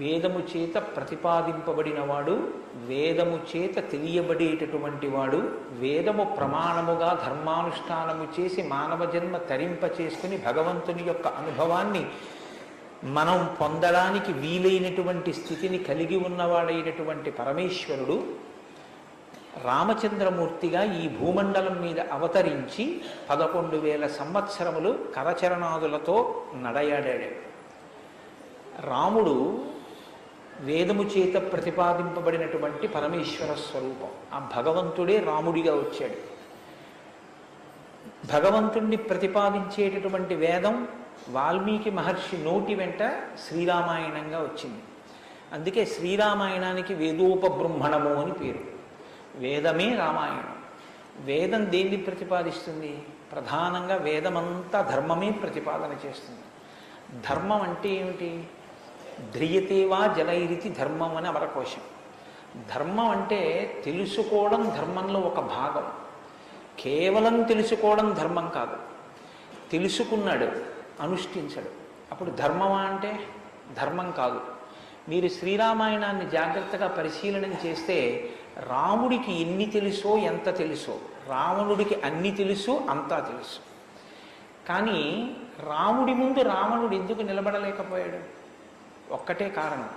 వేదము చేత ప్రతిపాదింపబడినవాడు, వేదము చేత తెలియబడేటటువంటి వాడు, వేదము ప్రమాణముగా ధర్మానుష్ఠానము చేసి మానవ జన్మ తరింప చేసుకుని భగవంతుని యొక్క అనుభవాన్ని మనం పొందడానికి వీలైనటువంటి స్థితిని కలిగి ఉన్నవాడైనటువంటి పరమేశ్వరుడు రామచంద్రమూర్తిగా ఈ భూమండలం మీద అవతరించి 11,000 సంవత్సరములు కరచరణాదులతో నడయాడాడు. రాముడు వేదము చేత ప్రతిపాదింపబడినటువంటి పరమేశ్వర స్వరూపం. ఆ భగవంతుడే రాముడిగా వచ్చాడు. భగవంతుణ్ణి ప్రతిపాదించేటటువంటి వేదం వాల్మీకి మహర్షి నోటి వెంట శ్రీరామాయణంగా వచ్చింది. అందుకే శ్రీరామాయణానికి వేదోపబృంహణము అని పేరు. వేదమే రామాయణం. వేదం దేన్ని ప్రతిపాదిస్తుంది? ప్రధానంగా వేదమంతా ధర్మమే ప్రతిపాదన చేస్తుంది. ధర్మం అంటే ఏమిటి? ధ్రియతేవా జలైరితి ధర్మం అని అమరకోశం. ధర్మం అంటే తెలుసుకోవడం ధర్మంలో ఒక భాగం. కేవలం తెలుసుకోవడం ధర్మం కాదు. తెలుసుకున్నాడు, అనుష్ఠించడు, అప్పుడు ధర్మమా అంటే ధర్మం కాదు. మీరు శ్రీరామాయణాన్ని జాగ్రత్తగా పరిశీలన చేస్తే రాముడికి ఎన్ని తెలుసో ఎంత తెలుసో, రావణుడికి అన్ని తెలుసు అంతా తెలుసు. కానీ రాముడి ముందు రావణుడు ఎందుకు నిలబడలేకపోయాడు? ఒక్కటే కారణం,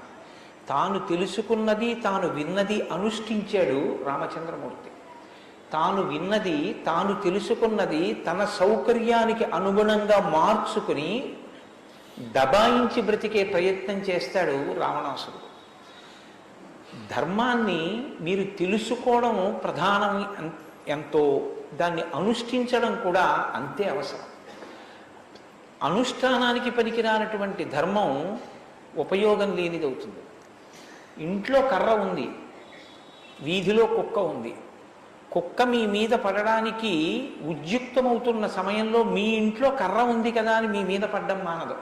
తాను తెలుసుకున్నది తాను విన్నది అనుష్ఠించాడు రామచంద్రమూర్తి. తాను విన్నది తాను తెలుసుకున్నది తన సౌకర్యానికి అనుగుణంగా మార్చుకుని దబాయించి బ్రతికే ప్రయత్నం చేస్తాడు రావణాసురుడు. ధర్మాన్ని మీరు తెలుసుకోవడం ప్రధానం ఎంతో, దాన్ని అనుష్ఠించడం కూడా అంతే అవసరం. అనుష్ఠానానికి పనికిరానటువంటి ధర్మం ఉపయోగం లేనిది అవుతుంది. ఇంట్లో కర్ర ఉంది, వీధిలో కుక్క ఉంది. కుక్క మీ మీద పడడానికి ఉద్యుక్తమవుతున్న సమయంలో మీ ఇంట్లో కర్ర ఉంది కదా అని మీ మీద పడ్డం మానదు.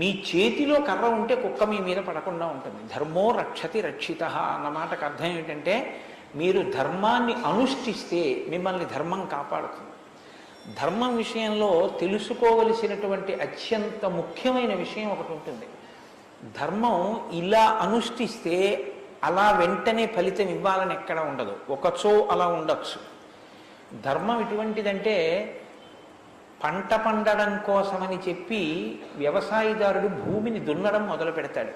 మీ చేతిలో కర్ర ఉంటే కుక్క మీ మీద పడకుండా ఉంటుంది. ధర్మో రక్షతి రక్షిత అన్న మాటకు అర్థం ఏమిటంటే, మీరు ధర్మాన్ని అనుష్ఠిస్తే మిమ్మల్ని ధర్మం కాపాడుతుంది. ధర్మం విషయంలో తెలుసుకోవలసినటువంటి అత్యంత ముఖ్యమైన విషయం ఒకటి ఉంటుంది. ధర్మం ఇలా అనుష్ఠిస్తే అలా వెంటనే ఫలితం ఇవ్వాలని ఎక్కడ ఉండదు. ఒకచో అలా ఉండొచ్చు. ధర్మం ఎటువంటిదంటే, పంట పండడం కోసమని చెప్పి వ్యవసాయదారుడు భూమిని దున్నడం మొదలు పెడతాడు.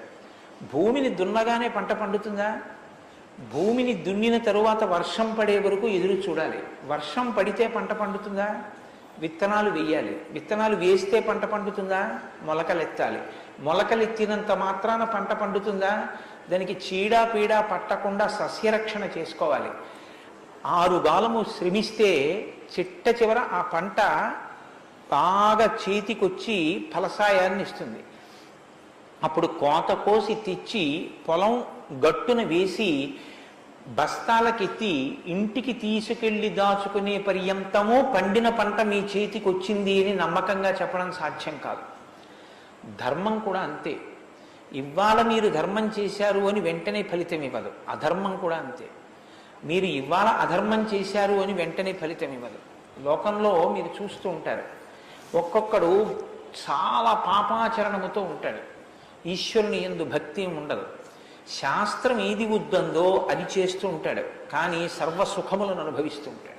భూమిని దున్నగానే పంట పండుతుందా? భూమిని దున్నిన తరువాత వర్షం పడే వరకు ఎదురు చూడాలి. వర్షం పడితే పంట పండుతుందా? విత్తనాలు వేయాలి. విత్తనాలు వేస్తే పంట పండుతుందా? మొలకలెత్తాలి. మొలకలెత్తినంత మాత్రాన పంట పండుతుందా? దానికి చీడా పీడా పట్టకుండా సస్యరక్షణ చేసుకోవాలి. 6 గాలము శ్రమిస్తే చిట్ట చివర ఆ పంట బాగా చేతికొచ్చి ఫలసాయాన్ని ఇస్తుంది. అప్పుడు కోత కోసి తెచ్చి పొలం గట్టున వేసి బస్తాలకెత్తి ఇంటికి తీసుకెళ్లి దాచుకునే పర్యంతమో పండిన పంట మీ చేతికి వచ్చింది అని నమ్మకంగా చెప్పడం సాధ్యం కాదు. ధర్మం కూడా అంతే. ఇవాళ మీరు ధర్మం చేశారు అని వెంటనే ఫలితం ఇవ్వదు. అధర్మం కూడా అంతే. మీరు ఇవాళ అధర్మం చేశారు అని వెంటనే ఫలితం ఇవ్వదు. లోకంలో మీరు చూస్తూ ఉంటారు, ఒక్కొక్కడు చాలా పాపాచరణముతో ఉంటాడు. ఈశ్వరుని యందు భక్తి ఉండదు. శాస్త్రం ఏది వద్దందో అది చేస్తూ ఉంటాడు, కానీ సర్వసుఖములను అనుభవిస్తూ ఉంటాడు.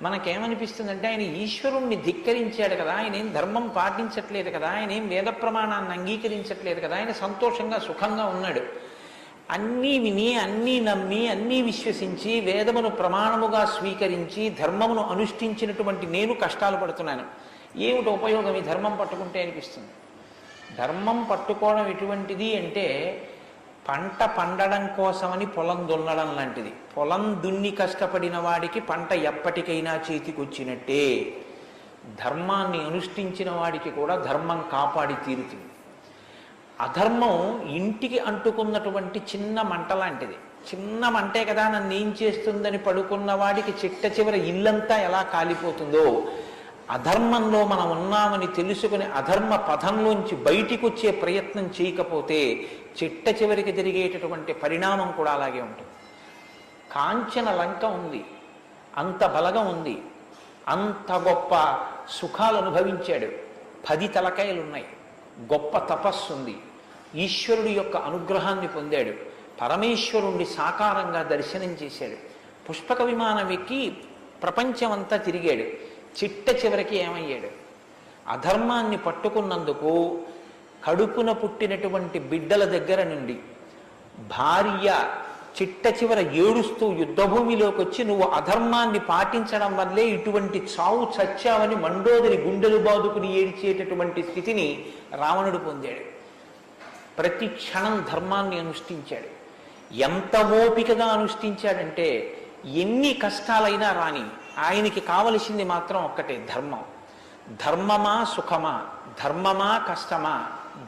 మనకేమనిపిస్తుందంటే, ఆయన ఈశ్వరుణ్ణి ధిక్కరించాడు కదా, ఆయన ఏం ధర్మం పాటించట్లేదు కదా, ఆయన ఏం వేద ప్రమాణాన్ని అంగీకరించట్లేదు కదా, ఆయన సంతోషంగా సుఖంగా ఉన్నాడు. అన్నీ విని అన్నీ నమ్మి అన్నీ విశ్వసించి వేదమును ప్రమాణముగా స్వీకరించి ధర్మమును అనుష్ఠించినటువంటి నేను కష్టాలు పడుతున్నాను. ఏమిటి ఉపయోగం ఈ ధర్మం పట్టుకుంటే అనిపిస్తుంది. ధర్మం పట్టుకోవడం ఎటువంటిది అంటే, పంట పండడం కోసమని పొలం దున్నడం లాంటిది. పొలం దున్ని కష్టపడిన వాడికి పంట ఎప్పటికైనా చేతికొచ్చినట్టే. ధర్మాన్ని అనుష్ఠించిన వాడికి కూడా ధర్మం కాపాడి తీరుతుంది. అధర్మం ఇంటికి అంటుకున్నటువంటి చిన్న మంట లాంటిది. చిన్న మంటే కదా నన్ను ఏం చేస్తుందని పడుకున్న వాడికి చిట్ట చివర ఇల్లంతా ఎలా కాలిపోతుందో, అధర్మంలో మనం ఉన్నామని తెలుసుకుని అధర్మ పథంలోంచి బయటికి వచ్చే ప్రయత్నం చేయకపోతే చిట్ట చివరికి జరిగేటటువంటి పరిణామం కూడా అలాగే ఉంటుంది. కాంచన లంక ఉంది, అంత బలగం ఉంది, అంత గొప్ప సుఖాలు అనుభవించాడు, 10 తలకాయలున్నాయి, గొప్ప తపస్సు ఉంది, ఈశ్వరుడి యొక్క అనుగ్రహాన్ని పొందాడు, పరమేశ్వరుణ్ణి సాకారంగా దర్శనం చేశాడు, పుష్పక విమానం ఎక్కి ప్రపంచమంతా తిరిగాడు. చిట్ట చివరికి ఏమయ్యాడు? అధర్మాన్ని పట్టుకున్నందుకు కడుపున పుట్టినటువంటి బిడ్డల దగ్గర నుండి భార్య చిట్ట చివర ఏడుస్తూ యుద్ధభూమిలోకి వచ్చి నువ్వు అధర్మాన్ని పాటించడం వల్లే ఇటువంటి చావు చచ్చావని మండోదరి గుండెలు బాదుకుని ఏడ్చేటటువంటి స్థితిని రావణుడు పొందాడు. ప్రతి క్షణం ధర్మాన్ని అనుష్ఠించాడు. ఎంత ఓపికగా అనుష్ఠించాడంటే ఎన్ని కష్టాలైనా రాని ఆయనకి కావలసింది మాత్రం ఒక్కటే, ధర్మం. ధర్మమా సుఖమా, ధర్మమా కష్టమా,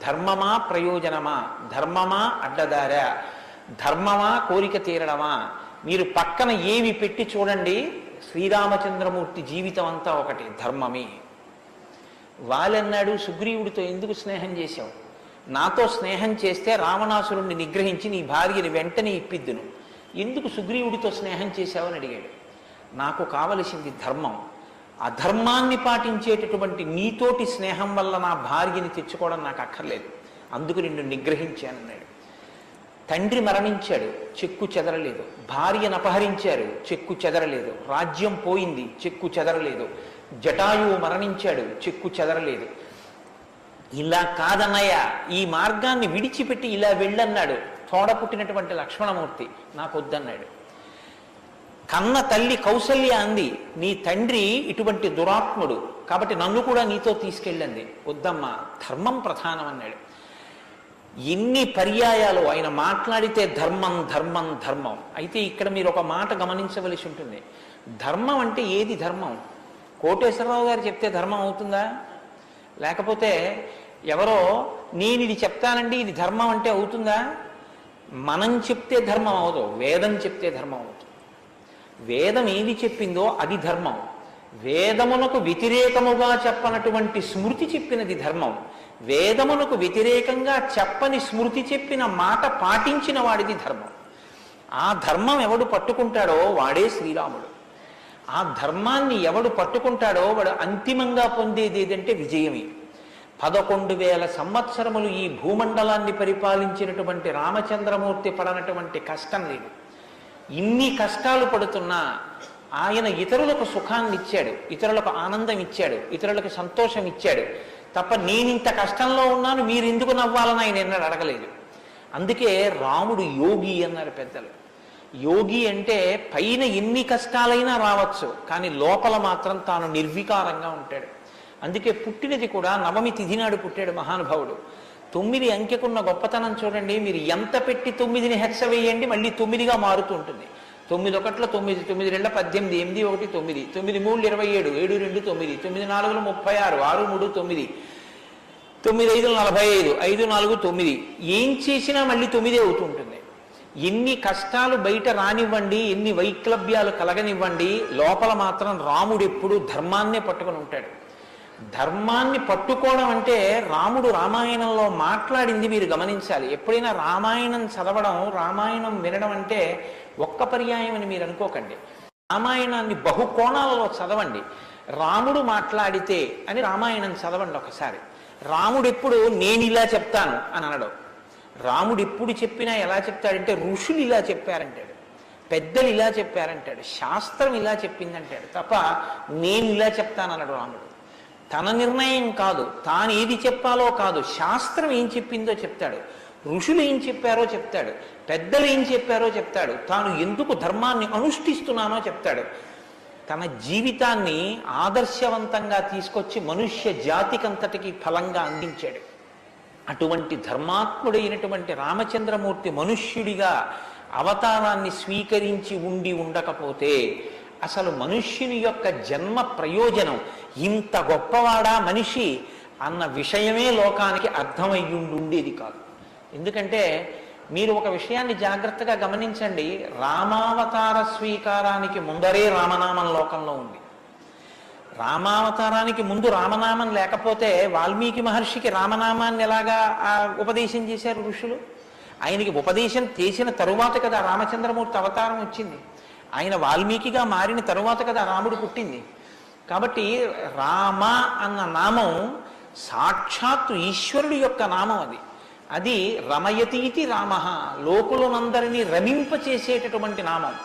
ధర్మమా ప్రయోజనమా, ధర్మమా అడ్డదారా, ధర్మమా కోరిక తీరడమా, మీరు పక్కన ఏవి పెట్టి చూడండి, శ్రీరామచంద్రమూర్తి జీవితం అంతా ఒకటి, ధర్మమే. వాళ్ళన్నాడు సుగ్రీవుడితో ఎందుకు స్నేహం చేశావు? నాతో స్నేహం చేస్తే రావణాసురుణ్ణి నిగ్రహించి నీ భార్యని వెంటనే ఇప్పిద్దును, ఎందుకు సుగ్రీవుడితో స్నేహం చేశావని అడిగాడు. నాకు కావలసింది ధర్మం, అధర్మాన్ని పాటించేటటువంటి నీతోటి స్నేహం వల్ల నా భార్యని తెచ్చుకోవడం నాకు అక్కర్లేదు, అందుకు నిన్ను నిగ్రహించానన్నాడు. తండ్రి మరణించాడు, చెక్కు చెదరలేదు. భార్యను అపహరించారు, చెక్కు చెదరలేదు. రాజ్యం పోయింది, చెక్కు చెదరలేదు. జటాయువు మరణించాడు, చెక్కు చెదరలేదు. ఇలా కాదన్నయ్య, ఈ మార్గాన్ని విడిచిపెట్టి ఇలా వెళ్ళన్నాడు. తోడ పుట్టినటువంటి లక్ష్మణమూర్తి నాకు వద్దన్నాడు. కన్న తల్లి కౌసల్య అంది, నీ తండ్రి ఇటువంటి దురాత్ముడు కాబట్టి నన్ను కూడా నీతో తీసుకెళ్ళండి. వద్దమ్మా, ధర్మం ప్రధానం అన్నాడు. ఎన్ని పర్యాయాలు ఆయన మాట్లాడితే ధర్మం ధర్మం ధర్మం. అయితే ఇక్కడ మీరు ఒక మాట గమనించవలసి ఉంటుంది. ధర్మం అంటే ఏది ధర్మం? కోటేశ్వరరావు గారు చెప్తే ధర్మం అవుతుందా? లేకపోతే ఎవరో నేను ఇది చెప్తానండి ఇది ధర్మం అంటే అవుతుందా? మనం చెప్తే ధర్మం అవదు, వేదం చెప్తే ధర్మం అవుతుంది. వేదం ఏది చెప్పిందో అది ధర్మం. వేదమునకు వ్యతిరేకముగా చెప్పనటువంటి స్మృతి చెప్పినది ధర్మం. వేదమునకు వ్యతిరేకంగా చెప్పని స్మృతి చెప్పిన మాట పాటించిన వాడిది ధర్మం. ఆ ధర్మం ఎవడు పట్టుకుంటాడో వాడే శ్రీరాముడు. ఆ ధర్మాన్ని ఎవడు పట్టుకుంటాడో వాడు అంతిమంగా పొందేది ఏదంటే విజయమే. 11,000 సంవత్సరములు ఈ భూమండలాన్ని పరిపాలించినటువంటి రామచంద్రమూర్తి పడనటువంటి కష్టం లేదు. ఇన్ని కష్టాలు పడుతున్నా ఆయన ఇతరులకు సుఖాన్ని ఇచ్చాడు, ఇతరులకు ఆనందం ఇచ్చాడు, ఇతరులకు సంతోషం ఇచ్చాడు తప్ప నేనింత కష్టంలో ఉన్నాను మీరు ఎందుకు నవ్వాలని ఆయన ఎన్నడూ అడగలేదు. అందుకే రాముడు యోగి అన్నారు పెద్దలు. యోగి అంటే పైన ఎన్ని కష్టాలైనా రావచ్చు, కానీ లోపల మాత్రం తాను నిర్వికారంగా ఉంటాడు. అందుకే పుట్టినది కూడా నవమి తిథి నాడు పుట్టాడు మహానుభావుడు. 9 అంకెకున్న గొప్పతనం చూడండి. మీరు ఎంత పెట్టి 9ని హెచ్చ వేయండి మళ్ళీ 9గా మారుతూ ఉంటుంది. 9 ఒకట్ల 9, 9 2 18, 8 1 9, 9 3 27, 7 2 9, 9 4 36, 6 3 9, 9 5 45, 5 4 9. ఏం చేసినా మళ్ళీ 9 అవుతూ ఉంటుంది. ఎన్ని కష్టాలు బయట రానివ్వండి, ఎన్ని వైక్లభ్యాలు కలగనివ్వండి, లోపల మాత్రం రాముడు ఎప్పుడు ధర్మాన్నే పట్టుకొని ఉంటాడు. ధర్మాన్ని పట్టుకోవడం అంటే రాముడు రామాయణంలో మాట్లాడింది మీరు గమనించాలి. ఎప్పుడైనా రామాయణం చదవడం, రామాయణం వినడం అంటే ఒక్క పర్యాయం అని మీరు అనుకోకండి. రామాయణాన్ని బహుకోణాలలో చదవండి. రాముడు మాట్లాడితే అని రామాయణం చదవండి ఒకసారి. రాముడు ఎప్పుడు నేను ఇలా చెప్తాను అని అనడం. రాముడు ఎప్పుడు చెప్పినా ఎలా చెప్తాడంటే ఋషులు ఇలా చెప్పారంటాడు, పెద్దలు ఇలా చెప్పారంటాడు, శాస్త్రం ఇలా చెప్పిందంటాడు తప్ప నేను ఇలా చెప్తానన్నాడు రాముడు. తన నిర్ణయం కాదు, తాను ఏది చెప్పాలో కాదు, శాస్త్రం ఏం చెప్పిందో చెప్తాడు, ఋషులు ఏం చెప్పారో చెప్తాడు, పెద్దలు ఏం చెప్పారో చెప్తాడు, తాను ఎందుకు ధర్మాన్ని అనుష్ఠిస్తున్నానో చెప్తాడు. తన జీవితాన్ని ఆదర్శవంతంగా తీసుకొచ్చి మనుష్య జాతికంతటికి ఫలంగా అందించాడు. అటువంటి ధర్మాత్ముడైనటువంటి రామచంద్రమూర్తి మనుష్యుడిగా అవతారాన్ని స్వీకరించి ఉండకపోతే అసలు మనుష్యుని యొక్క జన్మ ప్రయోజనం ఇంత గొప్పవాడా మనిషి అన్న విషయమే లోకానికి అర్థమయ్యుండేది కాదు. ఎందుకంటే మీరు ఒక విషయాన్ని జాగ్రత్తగా గమనించండి. రామావతార స్వీకారానికి ముందరే రామనామం లోకంలో ఉంది. రామావతారానికి ముందు రామనామం లేకపోతే వాల్మీకి మహర్షికి రామనామాన్ని ఎలాగా ఉపదేశం చేశారు ఋషులు? ఆయనకి ఉపదేశం చేసిన తరువాత కదా రామచంద్రమూర్తి అవతారం వచ్చింది. ఆయన వాల్మీకిగా మారిన తరువాత కదా రాముడు పుట్టింది. కాబట్టి రామ అన్న నామం సాక్షాత్తు ఈశ్వరుడి యొక్క నామం. అది అది రమయతీతి రామ, లోకులనందరినీ రమింపచేసేటటువంటి నామం.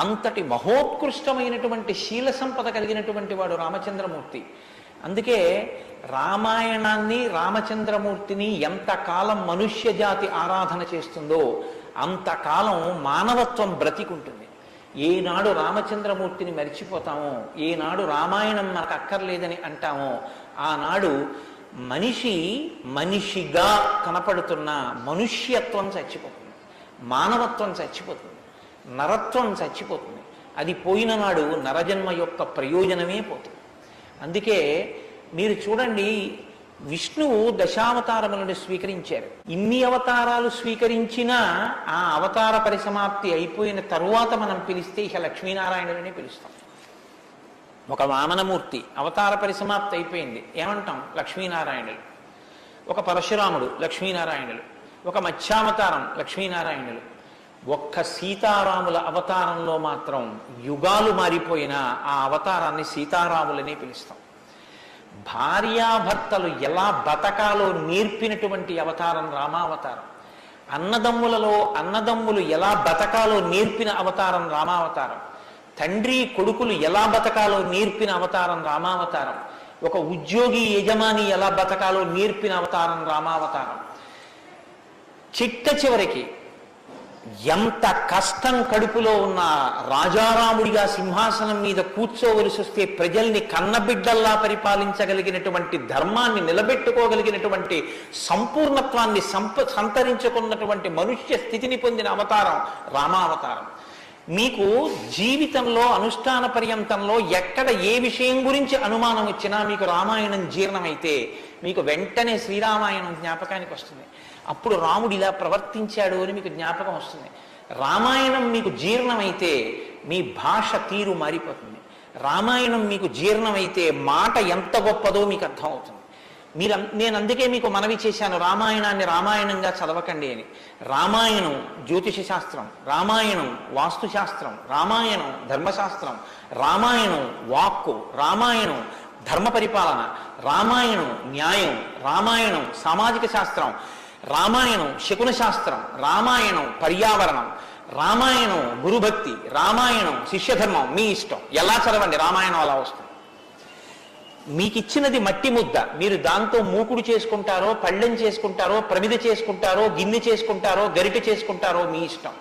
అంతటి మహోత్కృష్టమైనటువంటి శీల సంపద కలిగినటువంటి వాడు రామచంద్రమూర్తి. అందుకే రామాయణాన్ని రామచంద్రమూర్తిని ఎంతకాలం మనుష్య జాతి ఆరాధన చేస్తుందో అంతకాలం మానవత్వం బ్రతికుంటుంది. ఏనాడు రామచంద్రమూర్తిని మరిచిపోతామో, ఏనాడు రామాయణం మనకు అక్కర్లేదని అంటామో, ఆనాడు మనిషిగా కనపడుతున్న మనుష్యత్వం చచ్చిపోతుంది, మానవత్వం చచ్చిపోతుంది, నరత్వం చచ్చిపోతుంది. అది పోయిన నాడు నరజన్మ యొక్క ప్రయోజనమే పోతుంది. అందుకే మీరు చూడండి, విష్ణువు దశావతారములను స్వీకరించారు. ఇన్ని అవతారాలు స్వీకరించినా ఆ అవతార పరిసమాప్తి అయిపోయిన తరువాత మనం పిలిస్తే ఇక లక్ష్మీనారాయణులని పిలుస్తాం. ఒక వామనమూర్తి అవతార పరిసమాప్తి అయిపోయింది, ఏమంటాం? లక్ష్మీనారాయణులు. ఒక పరశురాముడు, లక్ష్మీనారాయణులు. ఒక మత్స్యావతారం, లక్ష్మీనారాయణులు. ఒక్క సీతారాముల అవతారంలో మాత్రం యుగాలు మారిపోయినా ఆ అవతారాన్ని సీతారాములనే పిలుస్తాం. భార్యాభర్తలు ఎలా బతకాలో నేర్పినటువంటి అవతారం రామావతారం. అన్నదమ్ములు ఎలా బతకాలో నేర్పిన అవతారం రామావతారం. తండ్రి కొడుకులు ఎలా బతకాలో నేర్పిన అవతారం రామావతారం. ఒక ఉద్యోగి యజమాని ఎలా బతకాలో నేర్పిన అవతారం రామావతారం. చిట్ట చివరికి ఎంత కష్టం కడుపులో ఉన్న రాజారాముడిగా సింహాసనం మీద కూర్చోవలసి వస్తే ప్రజల్ని కన్నబిడ్డల్లా పరిపాలించగలిగినటువంటి, ధర్మాన్ని నిలబెట్టుకోగలిగినటువంటి, సంపూర్ణత్వాన్ని సంతరించుకున్నటువంటి మనుష్య స్థితిని పొందిన అవతారం రామావతారం. మీకు జీవితంలో అనుష్ఠాన పర్యంతంలో ఎక్కడ ఏ విషయం గురించి అనుమానం వచ్చినా మీకు రామాయణం జీర్ణమైతే మీకు వెంటనే శ్రీరామాయణం జ్ఞాపకానికి వస్తుంది. అప్పుడు రాముడు ఇలా ప్రవర్తించాడు అని మీకు జ్ఞాపకం వస్తుంది. రామాయణం మీకు జీర్ణమైతే మీ భాష తీరు మారిపోతుంది. రామాయణం మీకు జీర్ణమైతే మాట ఎంత గొప్పదో మీకు అర్థమవుతుంది. నేను అందుకే మీకు మనవి చేశాను, రామాయణాన్ని రామాయణంగా చదవకండి అని. రామాయణం జ్యోతిష శాస్త్రం, రామాయణం వాస్తుశాస్త్రం, రామాయణం ధర్మశాస్త్రం, రామాయణం వాక్కు, రామాయణం ధర్మ పరిపాలన, రామాయణం న్యాయం, రామాయణం సామాజిక శాస్త్రం, రామాయణం శకున శాస్త్రం, రామాయణం పర్యావరణం, రామాయణం గురుభక్తి, రామాయణం శిష్యధర్మం. మీ ఇష్టం, ఎలా చదవండి, రామాయణం అలా వస్తుంది. మీకు ఇచ్చినది మట్టి ముద్ద, మీరు దాంతో మూకుడు చేసుకుంటారో, పళ్ళెం చేసుకుంటారో, ప్రమిద చేసుకుంటారో, గిన్నె చేసుకుంటారో, గరిటె చేసుకుంటారో మీ ఇష్టం.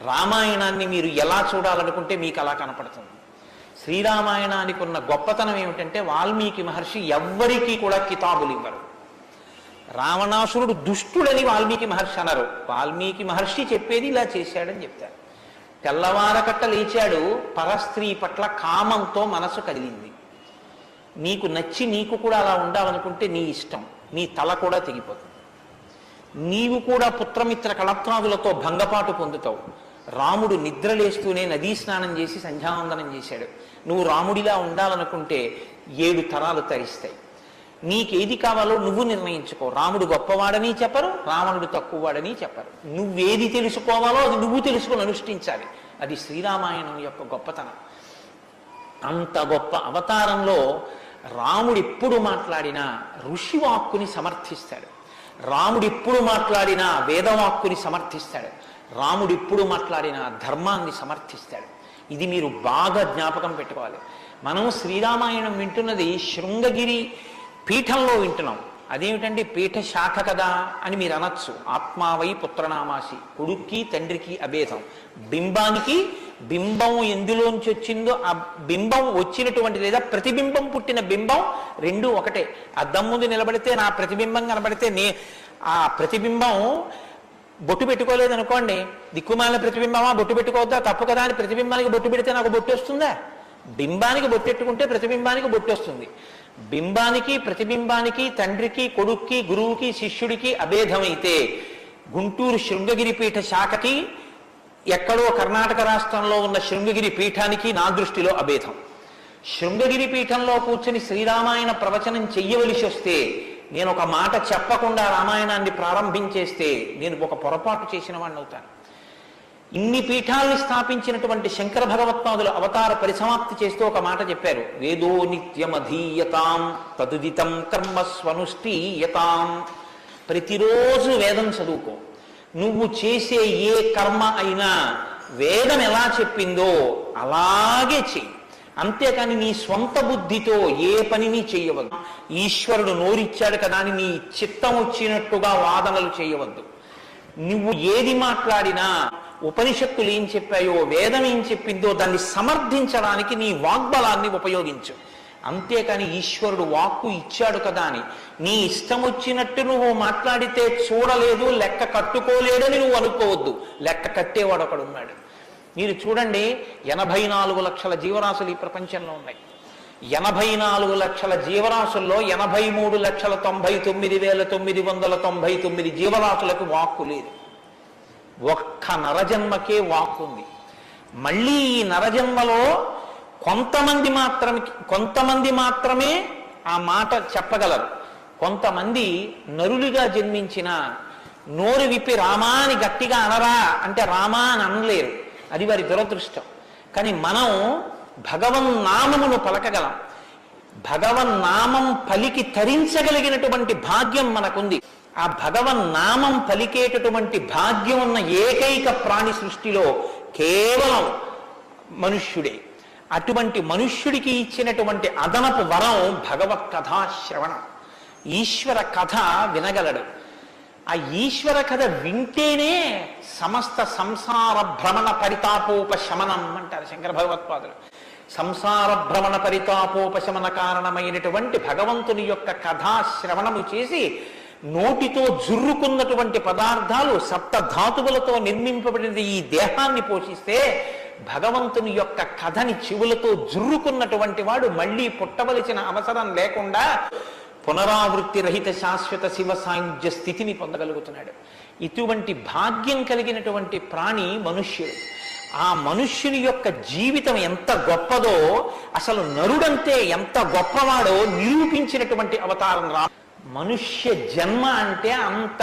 రామాయణాన్ని మీరు ఎలా చూడాలనుకుంటే మీకు అలా కనపడుతుంది. శ్రీరామాయణానికి ఉన్న గొప్పతనం ఏమిటంటే వాల్మీకి మహర్షి ఎవ్వరికీ కూడా కితాబులు ఇవ్వరు. రావణాసురుడు దుష్టుడని వాల్మీకి మహర్షి అనరు. వాల్మీకి మహర్షి చెప్పేది ఇలా చేశాడని చెప్తారు. తెల్లవారకట్ట లేచాడు, పరస్త్రీ పట్ల కామంతో మనసు కదిలింది. నీకు నచ్చి నీకు కూడా అలా ఉండాలనుకుంటే నీ ఇష్టం, నీ తల కూడా తెగిపోతుంది. నీవు కూడా పుత్రమిత్ర కళత్రాదులతో భంగపాటు పొందుతావు. రాముడు నిద్రలేస్తూనే నదీ స్నానం చేసి సంధ్యావందనం చేశాడు. నువ్వు రాముడిలా ఉండాలనుకుంటే 7 తరాలు తరిస్తాయి. నీకేది కావాలో నువ్వు నిర్ణయించుకో. రాముడు గొప్పవాడని చెప్పరు, రావణుడు తక్కువవాడని చెప్పరు. నువ్వేది తెలుసుకోవాలో అది నువ్వు తెలుసుకొని అనుష్ఠించాలి. అది శ్రీరామాయణం యొక్క గొప్పతనం. అంత గొప్ప అవతారంలో రాముడు ఎప్పుడు మాట్లాడినా ఋషివాక్కుని సమర్థిస్తాడు. రాముడు ఎప్పుడు మాట్లాడినా వేదవాక్కుని సమర్థిస్తాడు. రాముడు ఎప్పుడు మాట్లాడినా ధర్మాన్ని సమర్థిస్తాడు. ఇది మీరు బాగా జ్ఞాపకం పెట్టుకోవాలి. మనం శ్రీరామాయణం వింటున్నది శృంగగిరి పీఠంలో వింటున్నాం. అదేమిటండి పీఠ శాఖ కదా అని మీరు అనొచ్చు. ఆత్మావై పుత్రనామాసి, కొడుక్కి తండ్రికి అభేదం. బింబానికి బింబం ఎందులోంచి వచ్చిందో ఆ బింబం వచ్చినటువంటి లేదా ప్రతిబింబం పుట్టిన బింబం రెండు ఒకటే. అద్దం ముందు నిలబడితే నా ప్రతిబింబం కనబడితే ఆ ప్రతిబింబం బొట్టు పెట్టుకోలేదనుకోండి, దిక్కుమాలిన ప్రతిబింబమా బొట్టు పెట్టుకోవద్దా, తప్పు కదా అని ప్రతిబింబానికి బొట్టు పెడితే నాకు బొట్టు వస్తుందా? బింబానికి బొట్టెట్టుకుంటే ప్రతిబింబానికి బొట్టు వస్తుంది. బింబానికి ప్రతిబింబానికి తండ్రికి కొడుక్కి గురువుకి శిష్యుడికి అభేదమైతే గుంటూరు శృంగగిరి పీఠ శాఖకి ఎక్కడో కర్ణాటక రాష్ట్రంలో ఉన్న శృంగగిరి పీఠానికి నా దృష్టిలో అభేదం. శృంగగిరి పీఠంలో కూర్చొని శ్రీరామాయణ ప్రవచనం చెయ్యవలసి వస్తే నేను ఒక మాట చెప్పకుండా రామాయణాన్ని ప్రారంభించేస్తే నేను ఒక పొరపాటు చేసిన వాడిని అవుతాను. ఇన్ని పీఠాల్ని స్థాపించినటువంటి శంకర భగవత్పాదులు అవతార పరిసమాప్తి చేస్తూ ఒక మాట చెప్పారు. వేదో నిత్యమధీయతాం తదుదితం కర్మస్వనుష్ఠీయతాం. ప్రతిరోజు వేదం చదువుకో. నువ్వు చేసే ఏ కర్మ అయినా వేదం ఎలా చెప్పిందో అలాగే చెయ్యి. అంతేకాని నీ స్వంత బుద్ధితో ఏ పనిని చేయవద్దు. ఈశ్వరుడు నోరిచ్చాడు కదా అని నీ చిత్తం వచ్చినట్టుగా వాదనలు చేయవద్దు. నువ్వు ఏది మాట్లాడినా ఉపనిషత్తులు ఏం చెప్పాయో, వేదం ఏం చెప్పిందో దాన్ని సమర్థించడానికి నీ వాగ్బలాన్ని ఉపయోగించు. అంతేకాని ఈశ్వరుడు వాక్కు ఇచ్చాడు కదా అని నీ ఇష్టం వచ్చినట్టు నువ్వు మాట్లాడితే చూడలేదు, లెక్క కట్టుకోలేడని నువ్వు అనుకోవద్దు. లెక్క కట్టేవాడు ఒకడున్నాడు. మీరు చూడండి, 84 లక్షల జీవరాశులు ఈ ప్రపంచంలో ఉన్నాయి. 84 లక్షల జీవరాశుల్లో 83,99,999 జీవరాశులకు వాక్కు లేదు. ఒక్క నరజన్మకే వాక్కు ఉంది. మళ్ళీ ఈ నరజన్మలో కొంతమంది మాత్రమే ఆ మాట చెప్పగలరు. కొంతమంది నరులుగా జన్మించిన నోరు విప్పి రామా అని గట్టిగా అనరా అంటే రామా అని అనలేరు. అది వారి దురదృష్టం. కానీ మనం భగవన్నామమును పలకగలం. భగవన్నామం పలికి తరించగలిగినటువంటి భాగ్యం మనకుంది. ఆ భగవన్నామం పలికేటటువంటి భాగ్యం ఉన్న ఏకైక ప్రాణి సృష్టిలో కేవలం మనుష్యుడే. అటువంటి మనుష్యుడికి ఇచ్చినటువంటి అదనపు వరం భగవత్ కథాశ్రవణం. ఈశ్వర కథ వినగలడు. ఆ ఈశ్వర కథ వింటేనే సమస్త సంసార భ్రమణ పరితాపోపశమనం అంటారు శంకర భగవత్పాదులు. సంసార భ్రమణ పరితాపోపశమన కారణమైనటువంటి భగవంతుని యొక్క కథాశ్రవణము చేసి నోటితో జుర్రుకున్నటువంటి పదార్థాలు సప్తధాతువులతో నిర్మింపబడిన ఈ దేహాన్ని పోషిస్తే భగవంతుని యొక్క కథని చెవులతో జుర్రుకున్నటువంటి వాడు మళ్ళీ పుట్టవలసిన అవసరం లేకుండా పునరావృత్తి రహిత శాశ్వత శివ సాయుధ్య స్థితిని పొందగలుగుతున్నాడు. ఇటువంటి భాగ్యం కలిగినటువంటి ప్రాణి మనుష్యుడు. ఆ మనుష్యుని యొక్క జీవితం ఎంత గొప్పదో, అసలు నరుడంతే ఎంత గొప్పవాడో నిరూపించినటువంటి అవతారం రా. మనుష్య జన్మ అంటే అంత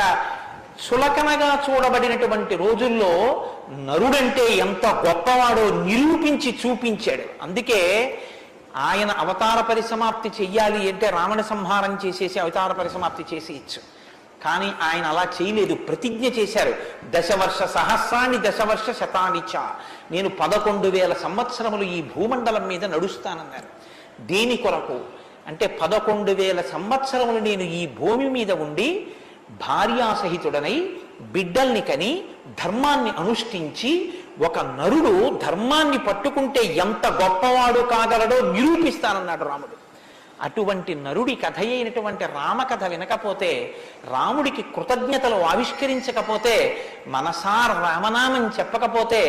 చులకనగా చూడబడినటువంటి రోజుల్లో నరుడంటే ఎంత గొప్పవాడో నిరూపించి చూపించాడు. అందుకే ఆయన అవతార పరిసమాప్తి చెయ్యాలి అంటే రావణ సంహారం చేసేసి అవతార పరిసమాప్తి చేసేయచ్చు. కానీ ఆయన అలా చేయలేదు. ప్రతిజ్ఞ చేశారు, 10 వర్ష సహస్రాన్ని 10 వర్ష శతానిచ, నేను 11,000 సంవత్సరములు ఈ భూమండలం మీద నడుస్తానన్నారు. దేని కొరకు అంటే 11,000 సంవత్సరములు నేను ఈ భూమి మీద ఉండి భార్యాసహితుడనై బిడ్డల్ని కని ధర్మాన్ని అనుష్ఠించి ఒక నరుడు ధర్మాన్ని పట్టుకుంటే ఎంత గొప్పవాడు కాగలడో నిరూపిస్తానన్నాడు రాముడు. అటువంటి నరుడి కథ అయినటువంటి రామకథ వినకపోతే, రాముడికి కృతజ్ఞతలు ఆవిష్కరించకపోతే, మనసార రామనామం చెప్పకపోతే,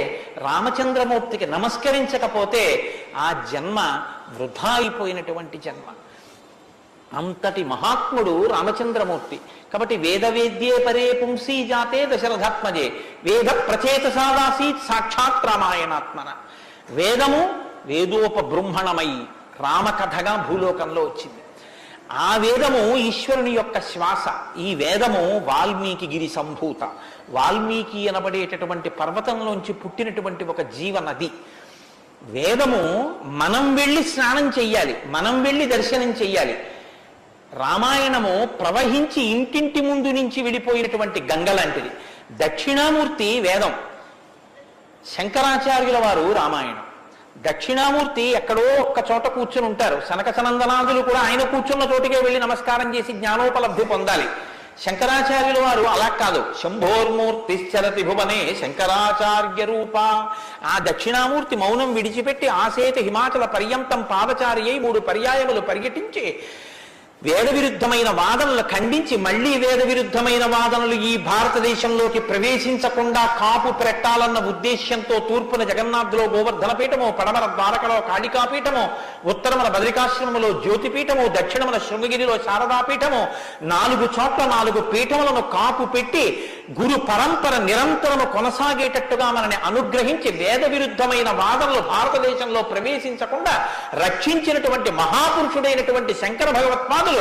రామచంద్రమూర్తికి నమస్కరించకపోతే ఆ జన్మ వృధా అయిపోయినటువంటి జన్మ. అంతటి మహాత్ముడు రామచంద్రమూర్తి. కాబట్టి వేదవేద్యే పరే పుంసీ జాతే దశరథాత్మజే వేద ప్రచేతసాదాసీత్ సాక్షాత్ రామాయణాత్మన. వేదము వేదోపబృంహణమై రామకథగా భూలోకంలో వచ్చింది. ఆ వేదము ఈశ్వరుని యొక్క శ్వాస. ఈ వేదము వాల్మీకి గిరి సంభూత. వాల్మీకి అనబడేటటువంటి పర్వతంలోంచి పుట్టినటువంటి ఒక జీవనది. వేదము మనం వెళ్ళి స్నానం చెయ్యాలి, మనం వెళ్ళి దర్శనం చెయ్యాలి. రామాయణము ప్రవహించి ఇంటింటి ముందు నుంచి వెళ్ళిపోయినటువంటి గంగ లాంటిది. దక్షిణామూర్తి వేదం, శంకరాచార్యుల వారు రామాయణం. దక్షిణామూర్తి ఎక్కడో ఒక్క చోట కూర్చుని ఉంటారు. సనక సనందనాదులు కూడా ఆయన కూర్చున్న చోటికే వెళ్ళి నమస్కారం చేసి జ్ఞానోపలబ్ధి పొందాలి. శంకరాచార్యుల వారు అలా కాదు. శంభోర్మూర్తిశ్చరతి భువనే శంకరాచార్య రూప. ఆ దక్షిణామూర్తి మౌనం విడిచిపెట్టి ఆసేత హిమాచల పర్యంతం పాదచారి అయి 3 పర్యాయములు పర్యటించి వేద విరుద్ధమైన వాదనలు ఖండించి మళ్లీ వేద విరుద్ధమైన వాదనలు ఈ భారతదేశంలోకి ప్రవేశించకుండా కాపు పెట్టాలన్న ఉద్దేశ్యంతో తూర్పున జగన్నాథులో గోవర్ధన పీఠము, పడమర ద్వారకలో కాళికాపీఠము, ఉత్తరమున బద్రికాశ్రమములో జ్యోతిపీఠము, దక్షిణమున శృంగగిరిలో శారదాపీఠము, 4 చోట్ల 4 పీఠములను కాపు పెట్టి గురు పరంపర నిరంతరము కొనసాగేటట్టుగా మనని అనుగ్రహించి వేద విరుద్ధమైన వాదనలు భారతదేశంలో ప్రవేశించకుండా రక్షించినటువంటి మహాపురుషుడైనటువంటి శంకర భగవత్పాదులు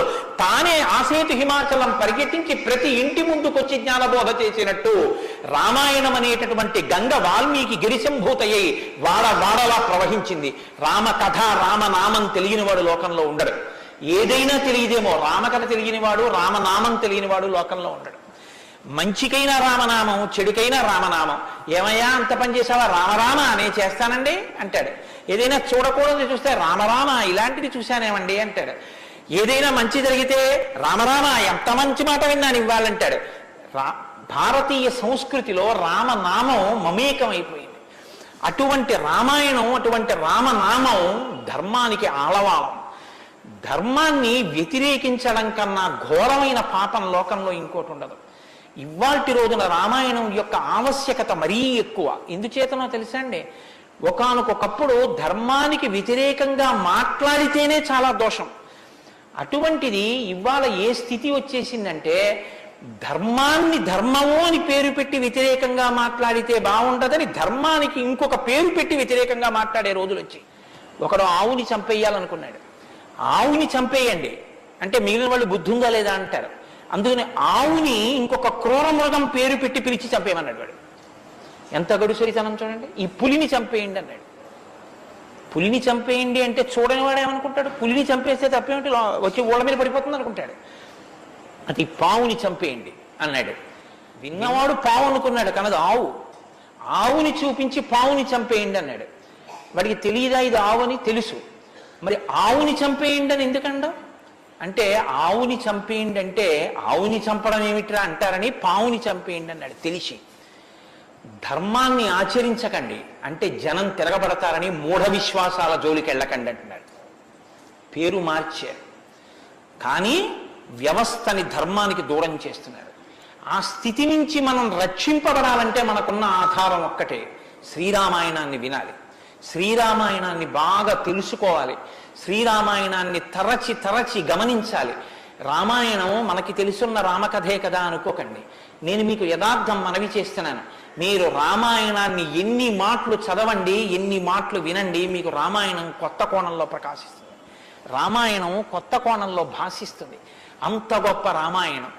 తానే ఆసేతు హిమాచలం పరిగెట్టించి ప్రతి ఇంటి ముందుకొచ్చి జ్ఞానబోధ చేసినట్టు రామాయణం అనేటటువంటి గంగ వాల్మీకి గిరిశంభూతయ్యి వాడలా ప్రవహించింది. రామ కథ రామనామం తెలియని వాడు లోకంలో ఉండడు. ఏదైనా తెలియదేమో, రామకథ తెలియనివాడు, రామనామం తెలియనివాడు లోకంలో ఉండడు. మంచికైనా రామనామం, చెడుకైనా రామనామం. ఏమయ్యా అంత పని చేసావా? రామరామ నేను చేస్తానండి అంటాడు. ఏదైనా చూడకూడదు చూస్తే రామరామ ఇలాంటిది చూశానేమండి అంటాడు. ఏదైనా మంచి జరిగితే రామరామ ఎంత మంచి మాట విన్నాను ఇవ్వాలంటాడు. భారతీయ సంస్కృతిలో రామనామం మమేకమైపోయింది. అటువంటి రామాయణం, అటువంటి రామనామం ధర్మానికి ఆలవాలం. ధర్మాన్ని వ్యతిరేకించడం కన్నా ఘోరమైన పాపం లోకంలో ఇంకోటి ఉండదు. ఇవాల్టి రోజున రామాయణం యొక్క ఆవశ్యకత మరీ ఎక్కువ. ఎందుచేతనో తెలుసా అండి, ఒకానొకప్పుడు ధర్మానికి వ్యతిరేకంగా మాట్లాడితేనే చాలా దోషం. అటువంటిది ఇవాళ ఏ స్థితి వచ్చేసిందంటే, ధర్మాన్ని ధర్మము అని పేరు పెట్టి వ్యతిరేకంగా మాట్లాడితే బాగుండదని ధర్మానికి ఇంకొక పేరు పెట్టి వ్యతిరేకంగా మాట్లాడే రోజులు వచ్చాయి. ఒకడు ఆవుని చంపేయాలనుకున్నాడు. ఆవుని చంపేయండి అంటే మిగిలిన వాళ్ళు బుద్ధి ఉందా లేదా అంటారు. అందుకని ఆవుని ఇంకొక క్రూర మృగం పేరు పెట్టి పిలిచి చంపేయమన్నాడు వాడు. ఎంత గడుసరితనం చూడండి. ఈ పులిని చంపేయండి అన్నాడు. పులిని చంపేయండి అంటే చూడని వాడు ఏమనుకుంటాడు? పులిని చంపేస్తే తప్పేమిటి, వచ్చి ఊళ్ళ మీద పడిపోతుంది అనుకుంటాడు. అది పావుని చంపేయండి అన్నాడు. విన్నవాడు పావు అనుకున్నాడు, కనది ఆవు. ఆవుని చూపించి పావుని చంపేయండి అన్నాడు. వాడికి తెలియదా ఇది ఆవుని? తెలుసు. మరి ఆవుని చంపేయండి అని ఎందుకండ అంటే, ఆవుని చంపేయండి అంటే ఆవుని చంపడం ఏమిట్రా అంటారని పావుని చంపేయండి అన్నాడు తెలిసి. ధర్మాన్ని ఆచరించకండి అంటే జనం తిరగబడతారని మూఢ విశ్వాసాల జోలికి వెళ్ళకండి అంటున్నాడు. పేరు మార్చారు కానీ వ్యవస్థని ధర్మానికి దూరం చేస్తున్నారు. ఆ స్థితి నుంచి మనం రక్షింపబడాలంటే మనకున్న ఆధారం ఒక్కటే, శ్రీరామాయణాన్ని వినాలి, శ్రీరామాయణాన్ని బాగా తెలుసుకోవాలి, శ్రీరామాయణాన్ని తరచి తరచి గమనించాలి. రామాయణం మనకి తెలుసున్న రామకథే కదా అనుకోకండి. నేను మీకు యథార్థం మనవి చేస్తున్నాను. మీరు రామాయణాన్ని ఎన్ని మాటలు చదవండి, ఎన్ని మాటలు వినండి, మీకు రామాయణం కొత్త కోణంలో ప్రకాశిస్తుంది, రామాయణం కొత్త కోణంలో భాషిస్తుంది. అంత గొప్ప రామాయణం.